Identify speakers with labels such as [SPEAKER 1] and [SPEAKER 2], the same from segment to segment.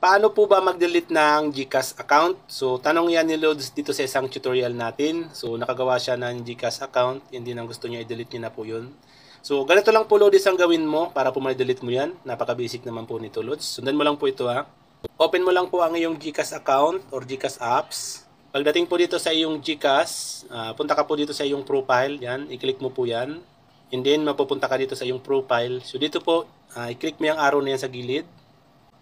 [SPEAKER 1] Paano po ba mag-delete ng GCash account? So, tanong yan ni Lods dito sa isang tutorial natin. So, nakagawa siya ng GCash account. Hindi nang gusto niya i-delete niya na po yun. So, ganito lang po Lods ang gawin mo para po ma-delete mo yan. Napaka-basic naman po nito Lods. Sundan mo lang po ito ha. Open mo lang po ang iyong GCash account or GCash apps. Pagdating po dito sa iyong GCash, punta ka po dito sa iyong profile. Yan, i-click mo po yan. And then, mapupunta ka dito sa iyong profile. So, dito po, i-click mo yung arrow na yan sa gilid.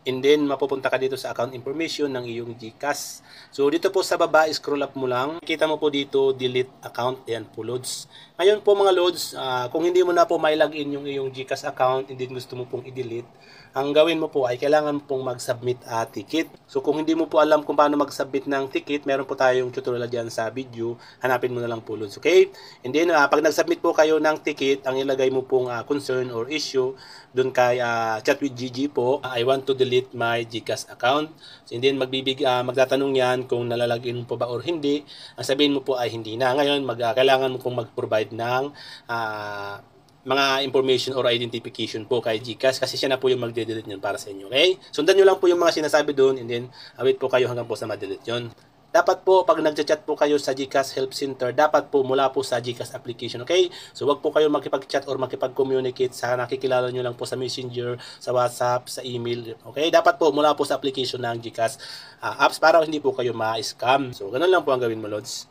[SPEAKER 1] And then, mapupunta ka dito sa account information ng iyong GCash. So, dito po sa baba, scroll up mo lang. Kita mo po dito, delete account. Ayan po, Lods. Ngayon po mga Lods, kung hindi mo na po may login yung iyong GCash account, hindi gusto mo pong i-delete, ang gawin mo po ay kailangan pong mag-submit ticket. So, kung hindi mo po alam kung paano mag-submit ng ticket, meron po tayong tutorial dyan sa video. Hanapin mo na lang po, Lods. Okay? And then, pag nag-submit po kayo ng ticket, ang ilagay mo pong concern or issue doon kay Chat with GG po, I want to delete my GCash account. So, and then magtatanong yan kung nalalagin mo po ba or hindi. Ang sabihin mo po ay hindi na. Ngayon, kailangan mo pong mag-provide ng mga information or identification po kay GCash kasi siya na po yung magde-delete yun para sa inyo. Okay? Sundan nyo lang po yung mga sinasabi doon and then wait po kayo hanggang po sa ma-delete yun. Dapat po, pag nag-chat po kayo sa GCash Help Center, dapat po mula po sa GCash application, okay? So, wag po kayo makipag-chat or makipag-communicate sa nakikilala nyo lang po sa Messenger, sa WhatsApp, sa email, okay? Dapat po mula po sa application ng GCash apps para hindi po kayo ma-scam. So, ganun lang po ang gawin mo, Lods.